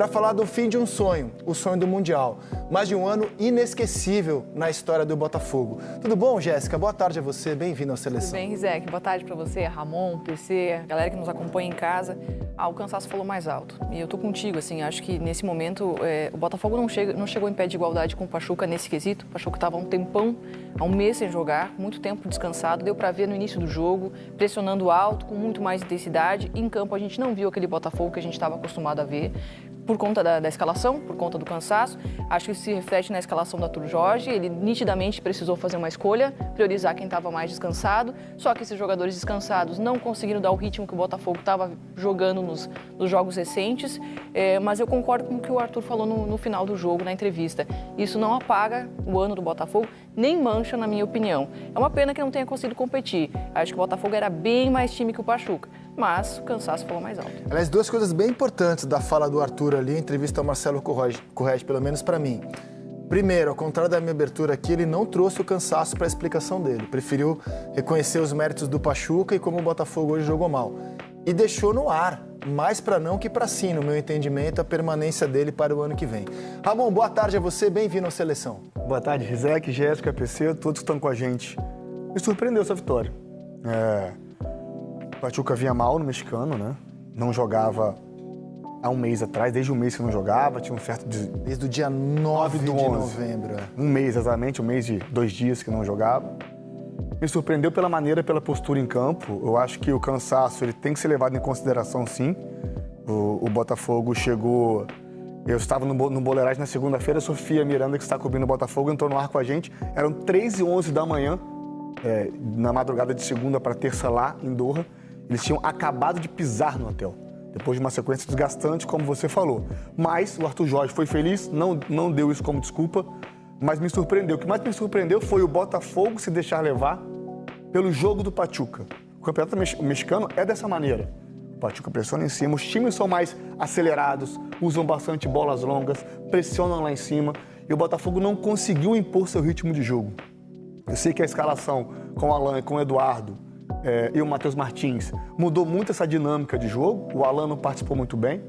para falar do fim de um sonho, o sonho do Mundial. Mais de um ano inesquecível na história do Botafogo. Tudo bom, Jéssica? Boa tarde a você, bem-vindo à Seleção. Tudo bem, Rizek? Boa tarde para você, Ramon, PC, a galera que nos acompanha em casa. O cansaço falou mais alto. E eu tô contigo, assim, acho que nesse momento o Botafogo não chegou em pé de igualdade com o Pachuca nesse quesito. O Pachuca estava há um tempão, há um mês sem jogar, muito tempo descansado. Deu para ver no início do jogo, pressionando alto, com muito mais intensidade. Em campo a gente não viu aquele Botafogo que a gente estava acostumado a ver. Por conta da escalação, por conta do cansaço. Acho que isso se reflete na escalação do Arthur Jorge. Ele nitidamente precisou fazer uma escolha, priorizar quem estava mais descansado. Só que esses jogadores descansados não conseguiram dar o ritmo que o Botafogo estava jogando nos jogos recentes. Mas eu concordo com o que o Arthur falou no final do jogo, na entrevista. Isso não apaga o ano do Botafogo, nem mancha, na minha opinião. É uma pena que não tenha conseguido competir. Acho que o Botafogo era bem mais time que o Pachuca. Mas o cansaço falou mais alto. Aliás, duas coisas bem importantes da fala do Arthur ali, em entrevista ao Marcelo Correge, pelo menos para mim. Primeiro, ao contrário da minha abertura aqui, ele não trouxe o cansaço para a explicação dele. Preferiu reconhecer os méritos do Pachuca e como o Botafogo hoje jogou mal. E deixou no ar, mais para não que para sim, no meu entendimento, a permanência dele para o ano que vem. Ramon, boa tarde a você, bem-vindo à Seleção. Boa tarde, Rizek, Jéssica, PC, todos que estão com a gente. Me surpreendeu essa vitória. O Pachuca vinha mal no mexicano, né? Não jogava há um mês atrás, desde um mês que não jogava, tinha um certo... Desde o dia 9 de novembro. Um mês, exatamente, um mês de 2 dias que não jogava. Me surpreendeu pela maneira, pela postura em campo. Eu acho que o cansaço ele tem que ser levado em consideração, sim. O Botafogo chegou... Eu estava no Boleiragem na segunda-feira, a Sofia Miranda, que está cobrindo o Botafogo, entrou no ar com a gente. Eram 3h11 da manhã, na madrugada de segunda para terça lá, em Doha. Eles tinham acabado de pisar no hotel, depois de uma sequência desgastante, como você falou. Mas o Arthur Jorge foi feliz, não deu isso como desculpa, mas me surpreendeu. O que mais me surpreendeu foi o Botafogo se deixar levar pelo jogo do Pachuca. O campeonato mexicano é dessa maneira. O Pachuca pressiona em cima, os times são mais acelerados, usam bastante bolas longas, pressionam lá em cima, e o Botafogo não conseguiu impor seu ritmo de jogo. Eu sei que a escalação com o Alan e com o Eduardo e o Matheus Martins mudou muito essa dinâmica de jogo. O Alan não participou muito bem,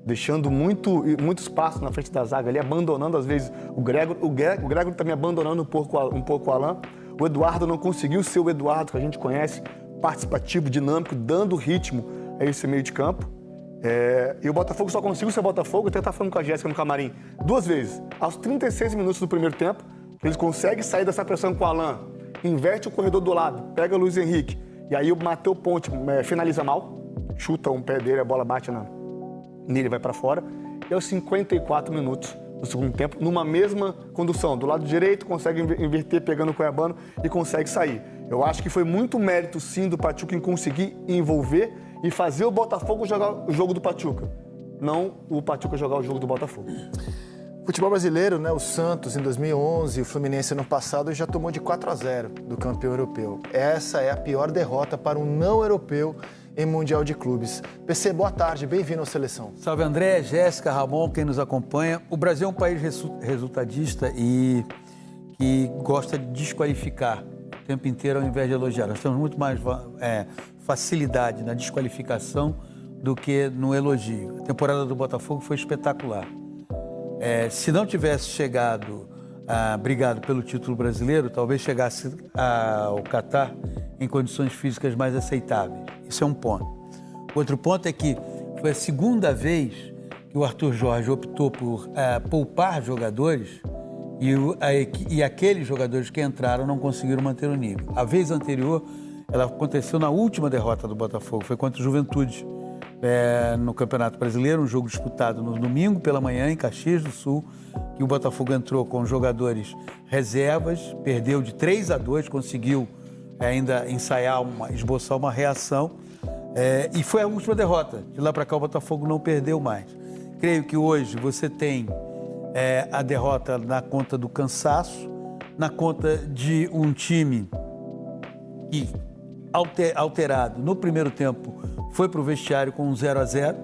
deixando muito espaço na frente da zaga ali, abandonando às vezes o Gregor também abandonando um pouco o Alan. O Eduardo não conseguiu ser o Eduardo que a gente conhece, participativo, dinâmico, dando ritmo a esse meio de campo. E o Botafogo só conseguiu ser Botafogo, até estava falando com a Jéssica no camarim, 2 vezes. Aos 36 minutos do primeiro tempo, eles conseguem sair dessa pressão com o Alan, inverte o corredor do lado, pega o Luiz Henrique, e aí o Matheus Ponte finaliza mal, chuta um pé dele, a bola bate nele e vai para fora. E aos 54 minutos do segundo tempo, numa mesma condução, do lado direito, consegue inverter pegando o Cuiabano e consegue sair. Eu acho que foi muito mérito, sim, do Pachuca em conseguir envolver e fazer o Botafogo jogar o jogo do Pachuca, não o Pachuca jogar o jogo do Botafogo. Futebol brasileiro, né? O Santos em 2011, o Fluminense no passado já tomou de 4-0 do campeão europeu. Essa é a pior derrota para um não europeu em Mundial de Clubes. PC, boa tarde, bem-vindo à Seleção. Salve André, Jéssica, Ramon, quem nos acompanha. O Brasil é um país resultadista e que gosta de desqualificar o tempo inteiro ao invés de elogiar. Nós temos muito mais facilidade na desqualificação do que no elogio. A temporada do Botafogo foi espetacular. Se não tivesse chegado, brigado pelo título brasileiro, talvez chegasse ao Catar em condições físicas mais aceitáveis. Isso é um ponto. Outro ponto é que foi a segunda vez que o Arthur Jorge optou por poupar jogadores e aqueles jogadores que entraram não conseguiram manter o nível. A vez anterior, ela aconteceu na última derrota do Botafogo, foi contra o Juventude. No Campeonato Brasileiro, um jogo disputado no domingo pela manhã em Caxias do Sul, que o Botafogo entrou com jogadores reservas, perdeu de 3-2, conseguiu ainda esboçar uma reação, e foi a última derrota. De lá para cá o Botafogo não perdeu mais. Creio que hoje você tem a derrota na conta do cansaço, na conta de um time que, alterado no primeiro tempo, foi para o vestiário com um 0-0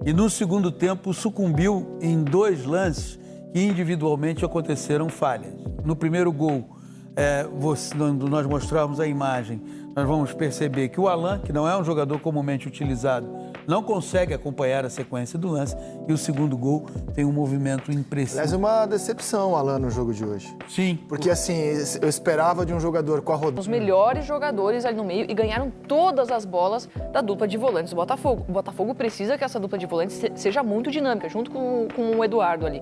e no segundo tempo sucumbiu em 2 lances que individualmente aconteceram falhas. No primeiro gol, nós mostramos a imagem, nós vamos perceber que o Alan, que não é um jogador comumente utilizado não consegue acompanhar a sequência do lance e o segundo gol tem um movimento impreciso. Aliás, uma decepção, Alan, no jogo de hoje. Sim. Porque, assim, eu esperava de um jogador com a rodada. Os melhores jogadores ali no meio e ganharam todas as bolas da dupla de volantes do Botafogo. O Botafogo precisa que essa dupla de volantes seja muito dinâmica, junto com o Eduardo ali.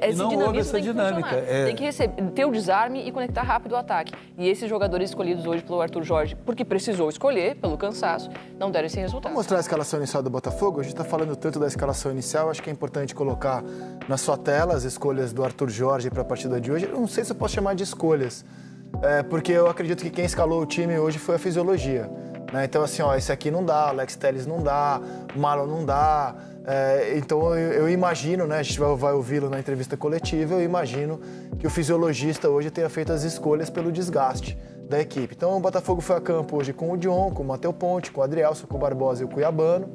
Esse não houve essa tem que dinâmica. Tem que ter o desarme e conectar rápido o ataque. E esses jogadores escolhidos hoje pelo Arthur Jorge, porque precisou escolher, pelo cansaço, não deram esse resultado. Vamos mostrar a escalação inicial do Botafogo? A gente está falando tanto da escalação inicial, acho que é importante colocar na sua tela as escolhas do Arthur Jorge para a partida de hoje. Eu não sei se eu posso chamar de escolhas, porque eu acredito que quem escalou o time hoje foi a fisiologia. Né? Então, assim, esse aqui não dá, Alex Telles não dá, Marlon não dá. Então, eu imagino, né, a gente vai ouvi-lo na entrevista coletiva, eu imagino que o fisiologista hoje tenha feito as escolhas pelo desgaste da equipe. Então, o Botafogo foi a campo hoje com o Dion, com o Matheus Ponte, com o Adrielson, com o Barbosa e o Cuiabano,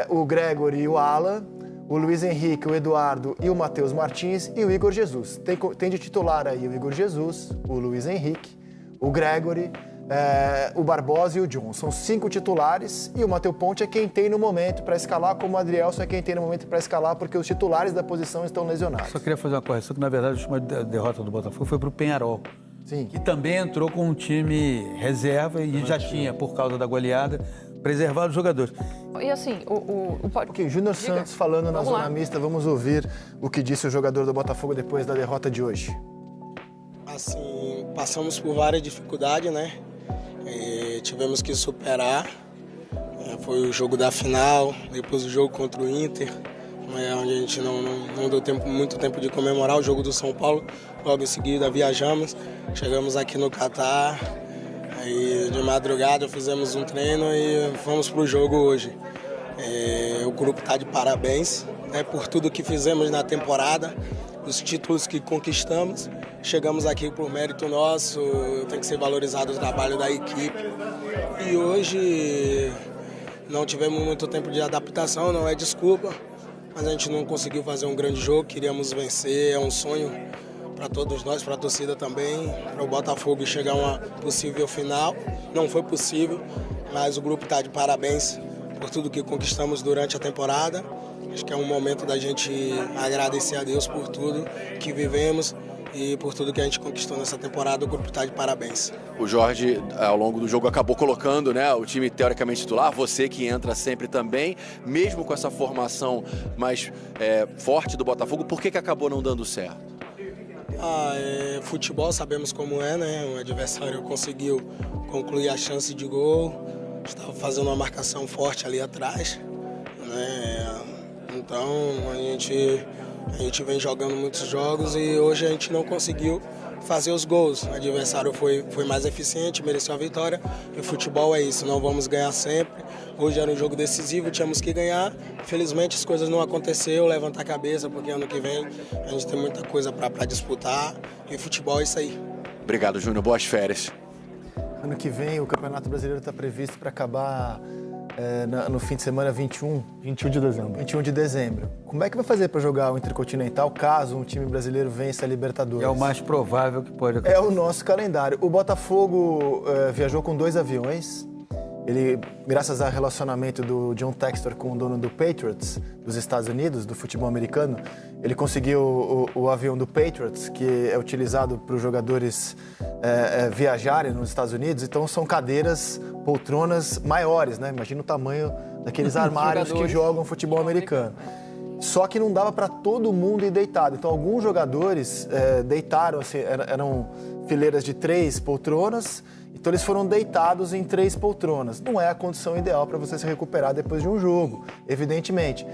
o Gregory e o Alan, o Luiz Henrique, o Eduardo e o Matheus Martins e o Igor Jesus. Tem de titular aí o Igor Jesus, o Luiz Henrique, o Gregory, o Barbosa e o John. São 5 titulares e o Matheus Ponte é quem tem no momento para escalar, como o Adrielson é quem tem no momento para escalar, porque os titulares da posição estão lesionados. Só queria fazer uma correção, que na verdade a última derrota do Botafogo foi para o Penharol. Sim. Que também entrou com um time reserva e já tinha, por causa da goleada, preservado os jogadores. E assim, Ok, Júnior Santos falando na zona mista, vamos ouvir o que disse o jogador do Botafogo depois da derrota de hoje. Assim, passamos por várias dificuldades, né? Tivemos que superar. Foi o jogo da final, depois o jogo contra o Inter, onde a gente não deu muito tempo de comemorar o jogo do São Paulo. Logo em seguida viajamos, chegamos aqui no Catar, aí de madrugada fizemos um treino e fomos para o jogo hoje. O grupo está de parabéns, né, por tudo que fizemos na temporada, os títulos que conquistamos. Chegamos aqui por mérito nosso, tem que ser valorizado o trabalho da equipe. E hoje não tivemos muito tempo de adaptação, não é desculpa, mas a gente não conseguiu fazer um grande jogo, queríamos vencer, é um sonho para todos nós, para a torcida também, para o Botafogo chegar a uma possível final. Não foi possível, mas o grupo está de parabéns por tudo que conquistamos durante a temporada. Acho que é um momento da gente agradecer a Deus por tudo que vivemos e por tudo que a gente conquistou nessa temporada. O grupo está de parabéns. O Jorge, ao longo do jogo, acabou colocando, né, o time teoricamente titular, você que entra sempre também, mesmo com essa formação mais forte do Botafogo, por que acabou não dando certo? Futebol, sabemos como é, né? O adversário conseguiu concluir a chance de gol, estava fazendo uma marcação forte ali atrás, né? Então a gente vem jogando muitos jogos e hoje a gente não conseguiu fazer os gols. O adversário foi mais eficiente, mereceu a vitória. E o futebol é isso, não vamos ganhar sempre. Hoje era um jogo decisivo, tínhamos que ganhar. Infelizmente as coisas não aconteceram, levantar a cabeça, porque ano que vem a gente tem muita coisa para disputar. E o futebol é isso aí. Obrigado, Júnior. Boas férias. Ano que vem o Campeonato Brasileiro está previsto para acabar no fim de semana 21 de dezembro. 21 de dezembro. Como é que vai fazer para jogar o Intercontinental caso um time brasileiro vença a Libertadores? É o mais provável que pode acontecer. É o nosso calendário. O Botafogo viajou com 2 aviões. Ele, graças ao relacionamento do John Textor com o dono do Patriots, dos Estados Unidos, do futebol americano, ele conseguiu o avião do Patriots, que é utilizado para os jogadores viajarem nos Estados Unidos. Então, são cadeiras, poltronas maiores, né? Imagina o tamanho daqueles armários que jogam futebol americano. Só que não dava para todo mundo ir deitado. Então, alguns jogadores deitaram, assim, eram fileiras de 3 poltronas. Então, eles foram deitados em 3 poltronas. Não é a condição ideal para você se recuperar depois de um jogo, evidentemente.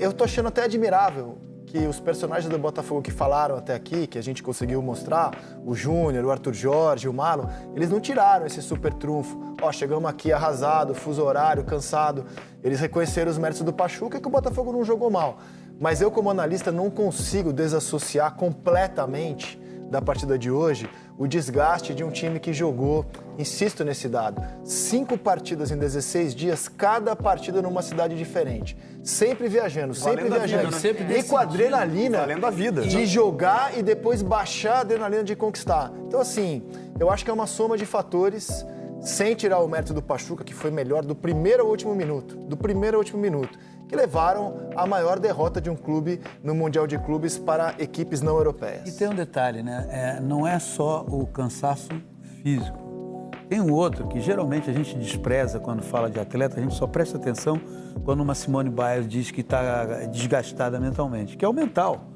Eu tô achando até admirável que os personagens do Botafogo que falaram até aqui, que a gente conseguiu mostrar, o Júnior, o Arthur Jorge, o Marlon, eles não tiraram esse super trunfo. Chegamos aqui arrasado, fuso horário, cansado. Eles reconheceram os méritos do Pachuca e que o Botafogo não jogou mal. Mas eu, como analista, não consigo desassociar completamente da partida de hoje o desgaste de um time que jogou, insisto nesse dado, 5 partidas em 16 dias, cada partida numa cidade diferente. Sempre viajando, sempre viajando. E com a adrenalina valendo a vida, de jogar e depois baixar a adrenalina de conquistar. Então, assim, eu acho que é uma soma de fatores sem tirar o mérito do Pachuca, que foi melhor do primeiro ao último minuto, que levaram a maior derrota de um clube no Mundial de Clubes para equipes não europeias. E tem um detalhe, né? Não é só o cansaço físico. Tem um outro que geralmente a gente despreza quando fala de atleta, a gente só presta atenção quando uma Simone Biles diz que está desgastada mentalmente, que é o mental.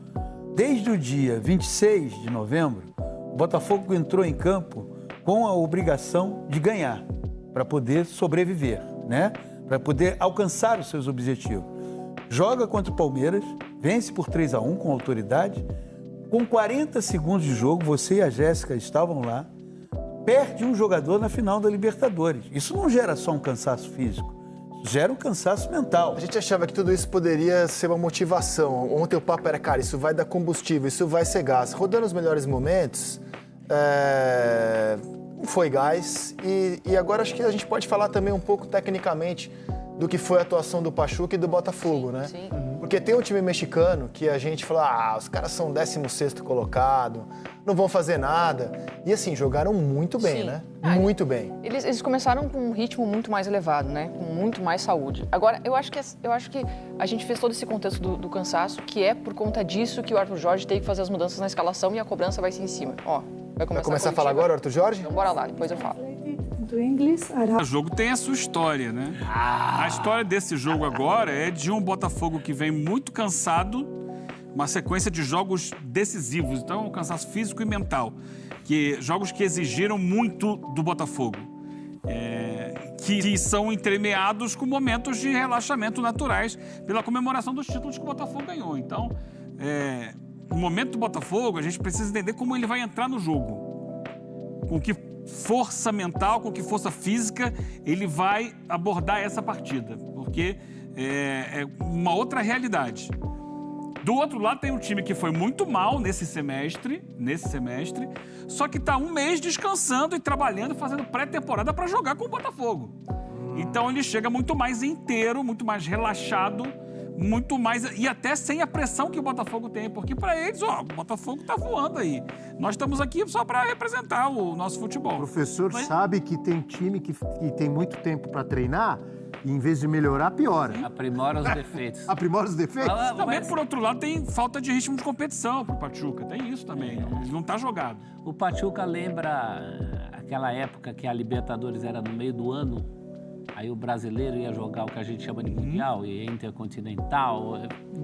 Desde o dia 26 de novembro, o Botafogo entrou em campo com a obrigação de ganhar, para poder sobreviver, né? Para poder alcançar os seus objetivos. Joga contra o Palmeiras, vence por 3-1 com autoridade, com 40 segundos de jogo, você e a Jéssica estavam lá, perde um jogador na final da Libertadores. Isso não gera só um cansaço físico, gera um cansaço mental. A gente achava que tudo isso poderia ser uma motivação. Ontem o papo era, cara, isso vai dar combustível, isso vai ser gás. Rodando os melhores momentos, foi gás. E agora acho que a gente pode falar também um pouco tecnicamente do que foi a atuação do Pachuca e do Botafogo, né? Sim. Porque tem um time mexicano que a gente fala, os caras são 16º colocado, não vão fazer nada. E assim, jogaram muito bem, né? Muito bem. Eles começaram com um ritmo muito mais elevado, né? Com muito mais saúde. Agora, eu acho que a gente fez todo esse contexto do cansaço, que é por conta disso que o Arthur Jorge teve que fazer as mudanças na escalação e a cobrança vai ser em cima. Ó, vai começar a falar agora, Arthur Jorge? Então bora lá, depois eu falo. O jogo tem a sua história, né? A história desse jogo agora é de um Botafogo que vem muito cansado, uma sequência de jogos decisivos, então um cansaço físico e mental, jogos que exigiram muito do Botafogo, que são entremeados com momentos de relaxamento naturais pela comemoração dos títulos que o Botafogo ganhou. Então, no momento do Botafogo, a gente precisa entender como ele vai entrar no jogo, com que força mental, com que força física ele vai abordar essa partida, porque é uma outra realidade. Do outro lado tem um time que foi muito mal nesse semestre, só que está um mês descansando e trabalhando, fazendo pré-temporada para jogar com o Botafogo. Então ele chega muito mais inteiro, muito mais relaxado, muito mais, e até sem a pressão que o Botafogo tem, porque para eles, o Botafogo tá voando aí. Nós estamos aqui só para representar o nosso futebol. O professor sabe que tem time que tem muito tempo para treinar e, em vez de melhorar, piora. Aprimora os defeitos. Aprimora os defeitos? Também, por outro lado, tem falta de ritmo de competição pro Pachuca. Tem isso também. Ele não tá jogado. O Pachuca lembra aquela época que a Libertadores era no meio do ano. Aí o brasileiro ia jogar o que a gente chama de Mundial e Intercontinental.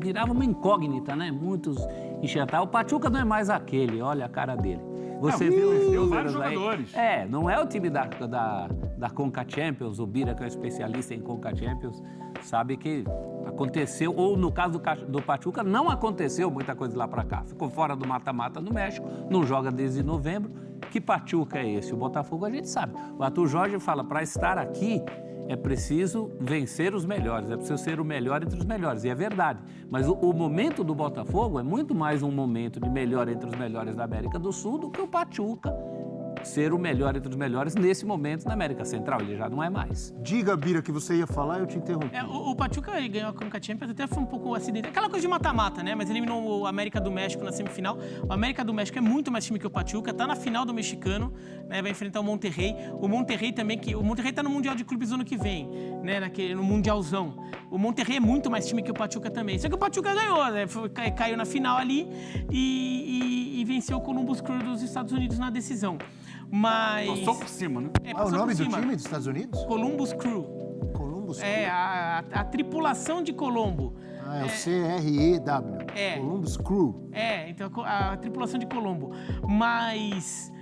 Virava uma incógnita, né? Muitos enxertavam. O Pachuca não é mais aquele, olha a cara dele. Você viu vários jogadores. Não é o time da Conca Champions, o Bira, que é especialista em Conca Champions, sabe que aconteceu, ou no caso do Pachuca, não aconteceu muita coisa lá pra cá. Ficou fora do mata-mata no México, não joga desde novembro. Que Pachuca é esse? O Botafogo a gente sabe. O Arthur Jorge fala, para estar aqui, é preciso vencer os melhores, é preciso ser o melhor entre os melhores, e é verdade. Mas o momento do Botafogo é muito mais um momento de melhor entre os melhores da América do Sul do que o Pachuca ser o melhor entre os melhores nesse momento na América Central. Ele já não é mais. Diga, Bira, que você ia falar, eu te interrompi. O Pachuca ganhou a Conca Champions, até foi um pouco acidente. Aquela coisa de mata-mata, né? Mas eliminou o América do México na semifinal. O América do México é muito mais time que o Pachuca, tá na final do mexicano, né? Vai enfrentar o Monterrey. O Monterrey também, o Monterrey tá no Mundial de Clubes ano que vem, né? No Mundialzão. O Monterrey é muito mais time que o Pachuca também. Só que o Pachuca ganhou, né? Caiu na final ali e venceu o Columbus Crew dos Estados Unidos na decisão. Mas... Passou por cima, né? Qual é o nome do time dos Estados Unidos? Columbus Crew. Columbus Crew? A tripulação de Colombo. É o CREW. Columbus Crew. Então a tripulação de Colombo. Mas...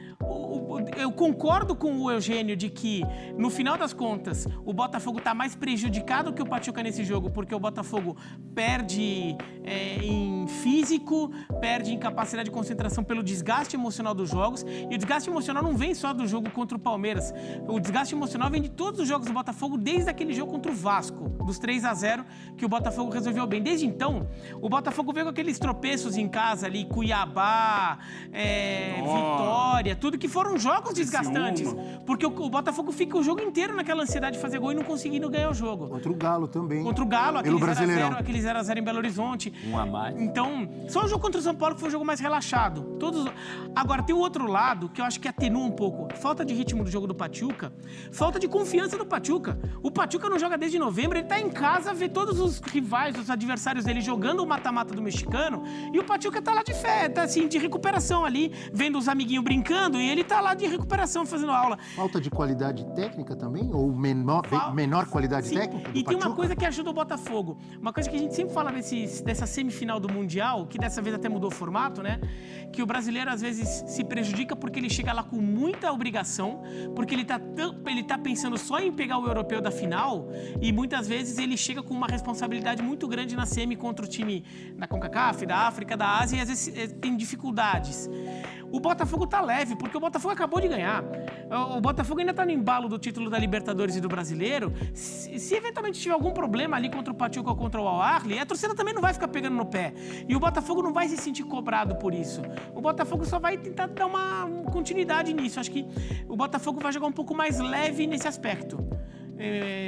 Eu concordo com o Eugênio de que, no final das contas, o Botafogo está mais prejudicado que o Pachuca nesse jogo, porque o Botafogo perde em físico, perde em capacidade de concentração pelo desgaste emocional dos jogos, e o desgaste emocional não vem só do jogo contra o Palmeiras, o desgaste emocional vem de todos os jogos do Botafogo, desde aquele jogo contra o Vasco, dos 3-0, que o Botafogo resolveu bem. Desde então, o Botafogo veio com aqueles tropeços em casa ali, Cuiabá, Vitória, tudo que foram jogos desgastantes, porque o Botafogo fica o jogo inteiro naquela ansiedade de fazer gol e não conseguindo ganhar o jogo. Contra o Galo também. Contra o Galo, aquele 0x0 em Belo Horizonte. Um a mais. Então, só o jogo contra o São Paulo que foi o jogo mais relaxado. Agora, tem o outro lado que eu acho que atenua um pouco. Falta de ritmo do jogo do Pachuca, falta de confiança do Pachuca. O Pachuca não joga desde novembro, ele tá em casa, vê todos os rivais, os adversários dele jogando o mata-mata do mexicano, e o Pachuca tá lá de fé, tá assim, de recuperação ali, vendo os amiguinhos brincando, e ele tá lá de recuperação, fazendo aula. Falta de qualidade técnica também? Ou menor qualidade técnica? E tem uma coisa que ajuda o Botafogo. Uma coisa que a gente sempre fala dessa semifinal do Mundial, que dessa vez até mudou o formato, né? Que o brasileiro às vezes se prejudica porque ele chega lá com muita obrigação, porque ele tá pensando só em pegar o europeu da final, e muitas vezes ele chega com uma responsabilidade muito grande na semi contra o time da CONCACAF, da África, da Ásia, e às vezes tem dificuldades. O Botafogo tá leve, porque o Botafogo acabou de ganhar. O Botafogo ainda tá no embalo do título da Libertadores e do Brasileiro. Se eventualmente tiver algum problema ali contra o Pachuca ou contra o Al-Ahly, a torcida também não vai ficar pegando no pé. E o Botafogo não vai se sentir cobrado por isso. O Botafogo só vai tentar dar uma continuidade nisso. Acho que o Botafogo vai jogar um pouco mais leve nesse aspecto.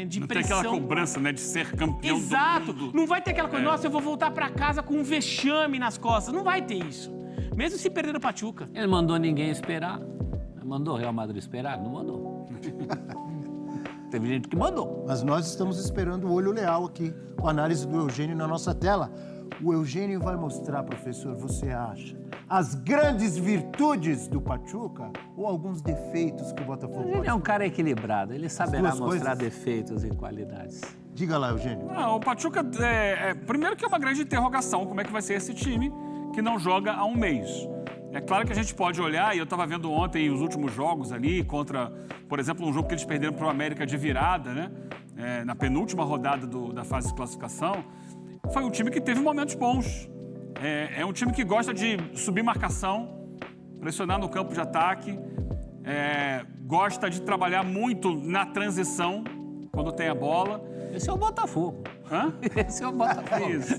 De não pressão. tem aquela cobrança, né, de ser campeão Exato. do mundo. Não vai ter aquela coisa, nossa, eu vou voltar pra casa com um vexame nas costas. Não vai ter isso. Mesmo se perder o Pachuca. Ele mandou ninguém esperar. Mandou o Real Madrid esperar? Não mandou. Teve gente que mandou. Mas nós estamos esperando o olho leal aqui, com a análise do Eugênio na nossa tela. O Eugênio vai mostrar, professor, você acha, as grandes virtudes do Pachuca ou alguns defeitos que o Botafogo pode ter? Ele é um cara equilibrado, ele saberá mostrar defeitos e qualidades. Diga lá, Eugênio. Não, o Pachuca, primeiro que é uma grande interrogação, como é que vai ser esse time que não joga há um mês. É claro que a gente pode olhar, e eu estava vendo ontem os últimos jogos ali, contra, por exemplo, um jogo que eles perderam para o América de virada, né? Na penúltima rodada da fase de classificação. Foi um time que teve momentos bons. É um time que gosta de subir marcação, pressionar no campo de ataque, gosta de trabalhar muito na transição, quando tem a bola. Esse é o Botafogo. Hã? Esse é o Botafogo. Isso.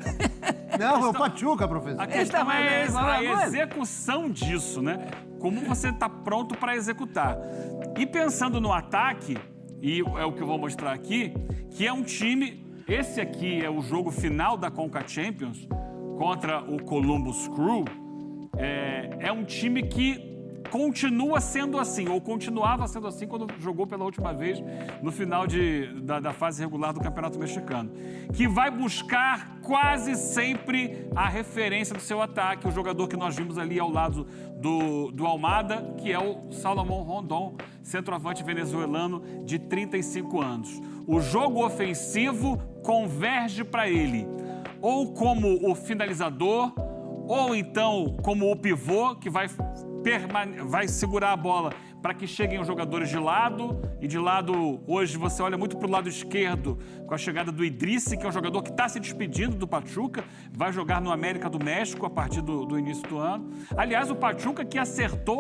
Não, é o Pachuca, professor. A questão é a execução disso, né? Como você está pronto para executar. E pensando no ataque, e é o que eu vou mostrar aqui, que é um time... Esse aqui é o jogo final da Conca Champions contra o Columbus Crew. É um time que continua sendo assim, ou continuava sendo assim quando jogou pela última vez no final da fase regular do Campeonato Mexicano, que vai buscar quase sempre a referência do seu ataque, o jogador que nós vimos ali ao lado do Almada, que é o Salomón Rondón, centroavante venezuelano de 35 anos. O jogo ofensivo converge para ele, ou como o finalizador, ou então como o pivô, que vai segurar a bola para que cheguem os jogadores de lado. E de lado, hoje, você olha muito para o lado esquerdo com a chegada do Idrissi, que é um jogador que está se despedindo do Pachuca, vai jogar no América do México a partir do início do ano. Aliás, o Pachuca que acertou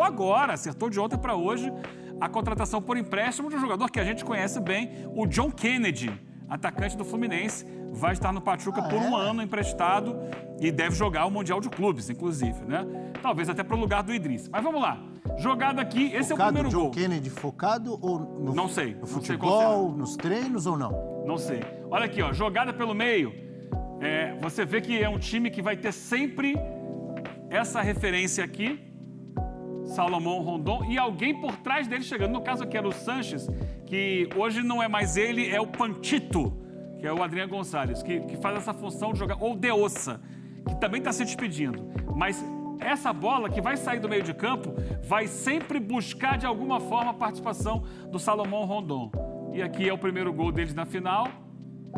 de ontem para hoje, a contratação por empréstimo de um jogador que a gente conhece bem, o John Kennedy, atacante do Fluminense, vai estar no Pachuca por um ano emprestado e deve jogar o Mundial de Clubes, inclusive, né? Talvez até para o lugar do Idrissi. Mas vamos lá. Jogada aqui, esse é o primeiro gol. John Kennedy focado ou no, não sei, no futebol, nos treinos ou não? Não sei. Olha aqui, ó, jogada pelo meio. Você vê que é um time que vai ter sempre essa referência aqui, Salomón Rondón, e alguém por trás dele chegando. No caso aqui era o Sanches, que hoje não é mais ele, é o Panchito, que é o Adriano Gonçalves, que faz essa função de jogar, ou De Ossa, que também está se despedindo. Mas essa bola que vai sair do meio de campo vai sempre buscar de alguma forma a participação do Salomón Rondón. E aqui é o primeiro gol deles na final,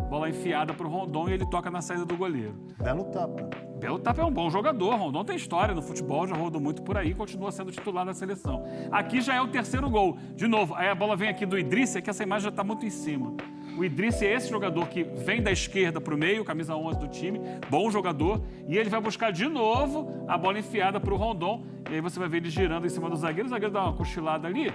bola enfiada para o Rondón e ele toca na saída do goleiro. Belo tapa. Belo Tapa é um bom jogador, Rondón tem história no futebol, já rodou muito por aí, continua sendo titular da seleção. Aqui já é o terceiro gol. De novo, aí a bola vem aqui do Idrissi, é que essa imagem já está muito em cima. O Idrissi é esse jogador que vem da esquerda para o meio, camisa 11 do time, bom jogador, e ele vai buscar de novo a bola enfiada para o Rondón, e aí você vai ver ele girando em cima do zagueiro, o zagueiro dá uma cochilada ali,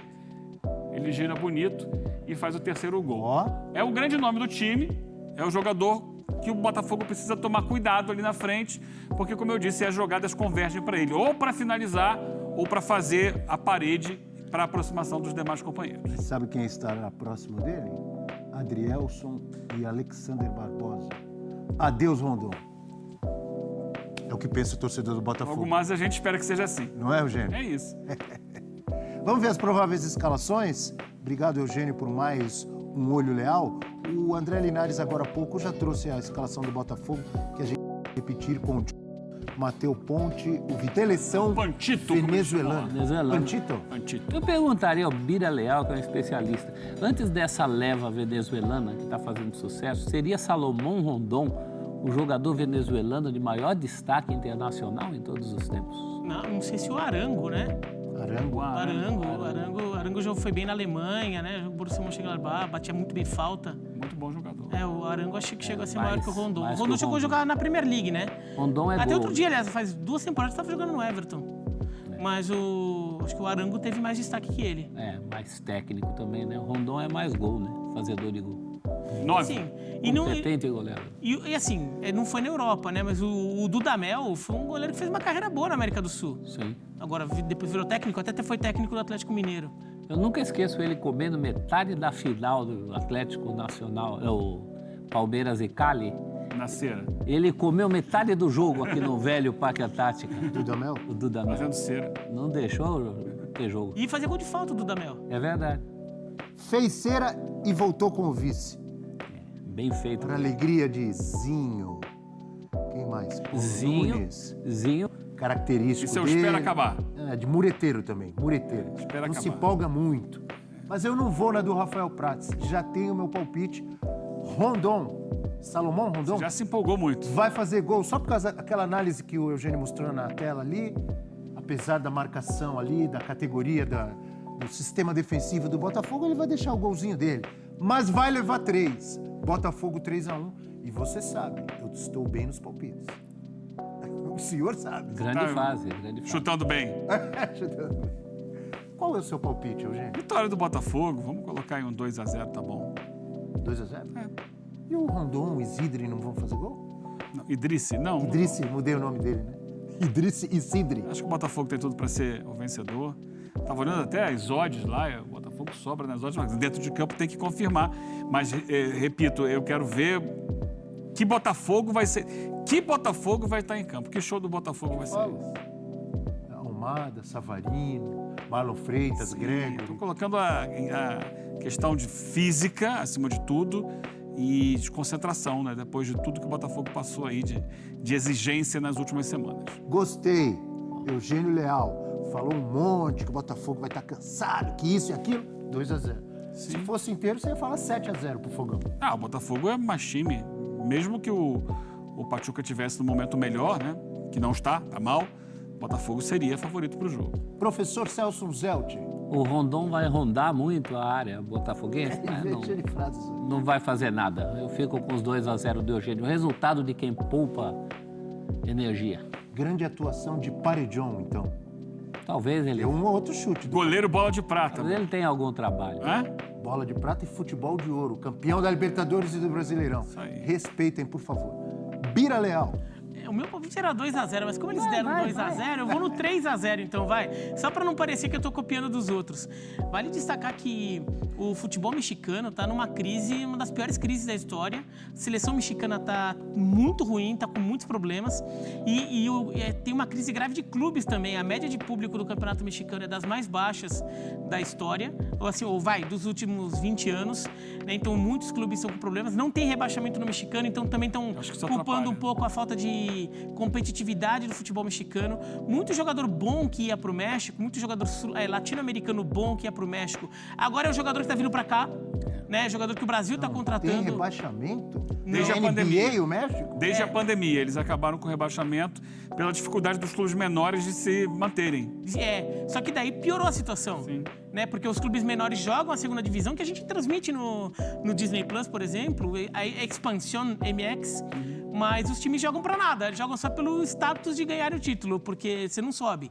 ele gira bonito e faz o terceiro gol. É o grande nome do time, é o jogador que o Botafogo precisa tomar cuidado ali na frente, porque, como eu disse, as jogadas convergem para ele, ou para finalizar, ou para fazer a parede para a aproximação dos demais companheiros. Sabe quem estará próximo dele? Adrielson e Alexander Barbosa. Adeus, Rondón. É o que pensa o torcedor do Botafogo. Logo mais a gente espera que seja assim. Não é, Eugênio? É isso. Vamos ver as prováveis escalações? Obrigado, Eugênio, por mais um olho leal. O André Linares, agora há pouco, já trouxe a escalação do Botafogo, que a gente vai repetir com o Mateu Ponte, o Viteleção venezuelano. Pantito. Eu perguntaria ao Bira Leal, que é um especialista, antes dessa leva venezuelana que está fazendo sucesso, seria Salomão Rondon o jogador venezuelano de maior destaque internacional em todos os tempos? Não sei se o Arango, né? Arango já foi bem na Alemanha, né? O Borussia Mönchengladbach batia muito bem falta. Muito bom jogador. O Arango achei que chegou a ser maior que o Rondon. O Rondon chegou a jogar na Premier League, né? Rondon é Até outro dia, aliás, faz 2 temporadas estava jogando no Everton. Mas acho que o Arango teve mais destaque que ele. Mais técnico também, né? O Rondon é mais gol, né? Fazedor de gol. 9. Sim. Competente goleiro. E assim, não foi na Europa, né? Mas o Dudamel foi um goleiro que fez uma carreira boa na América do Sul. Sim. Agora, depois virou técnico, até foi técnico do Atlético Mineiro. Eu nunca esqueço ele comendo metade da final do Atlético Nacional, o Palmeiras e Cali. Na cera. Ele comeu metade do jogo aqui no velho Parque Antártica. Dudamel? O Dudamel. Fazendo cera. Não deixou ter jogo. E fazia gol de falta o Dudamel. É verdade. Fez cera e voltou com o vice. Bem feito. Para alegria de Zinho. Quem mais? Zinho. Característico Isso eu dele. espero acabar. De mureteiro também, mureteiro. Espera não acabar. se empolga muito. Mas eu não vou na do Rafael Prats. Já tenho meu palpite. Rondon, Salomão Rondon. Já se empolgou muito. Vai fazer gol só por causa daquela análise que o Eugênio mostrou na tela ali. Apesar da marcação ali, da categoria do sistema defensivo do Botafogo, ele vai deixar o golzinho dele. Mas vai levar 3. Botafogo 3-1. E você sabe, eu estou bem nos palpites. O senhor sabe. Grande fase. Chutando bem. Chutando bem. Qual é o seu palpite, Eugênio? Vitória do Botafogo. Vamos colocar em um 2-0, tá bom. 2-0? E o Rondon, o Isidri não vão fazer gol? Não, Idrissi, não. Idrissi, mudei o nome dele, né? Idrissi e Isidri. Acho que o Botafogo tem tudo para ser o vencedor. Tava olhando até as odds lá, o Botafogo sobra nas odds, mas dentro de campo tem que confirmar. Mas, repito, eu quero ver que Botafogo vai ser... Que Botafogo vai estar em campo? Que show do Botafogo vai ser esse? Almada, Savarino, Marlon Freitas, Gregory. Estou colocando a questão de física, acima de tudo, e de concentração, né? Depois de tudo que o Botafogo passou aí de exigência nas últimas semanas. Gostei. Eugênio Leal falou um monte que o Botafogo vai estar cansado, que isso e aquilo. 2-0. Se fosse inteiro, você ia falar 7-0 pro Fogão. O Botafogo é mais time. Mesmo que o Pachuca tivesse no momento melhor, né? Que não está mal, o Botafogo seria favorito para o jogo. Professor Celso Zelt. O Rondon vai rondar muito a área botafoguense, né? Não vai fazer nada. Eu fico com os 2-0 do Eugênio. O resultado de quem poupa energia. Grande atuação de Paredjon, então. Talvez ele... É um outro chute. Goleiro bola de prata. Talvez ele tenha algum trabalho. Bola de prata e futebol de ouro. Campeão da Libertadores e do Brasileirão. Isso aí. Respeitem, por favor. Bira Leal. O meu palpite era 2-0, mas como eles deram 2-0, eu vou no 3-0, então vai. Só pra não parecer que eu tô copiando dos outros. Vale destacar que o futebol mexicano tá numa crise, uma das piores crises da história. A seleção mexicana tá muito ruim, tá com muitos problemas. E tem uma crise grave de clubes também. A média de público do campeonato mexicano é das mais baixas da história. Dos últimos 20 anos. Né? Então, muitos clubes estão com problemas. Não tem rebaixamento no mexicano, então também estão culpando um pouco a falta de competitividade do futebol mexicano. Muito jogador bom que ia pro México, muito jogador latino-americano bom que ia pro México. Agora é o jogador que tá vindo pra cá, né? Jogador que o Brasil tá contratando. Tem rebaixamento? Desde a NBA, pandemia. o México? Desde a pandemia. Eles acabaram com o rebaixamento pela dificuldade dos clubes menores de se manterem. Só que daí piorou a situação. Sim. Né? Porque os clubes menores jogam a segunda divisão, que a gente transmite no Disney Plus, por exemplo, a Expansión MX, mas os times jogam pra nada, jogam só pelo status de ganhar o título, porque você não sobe.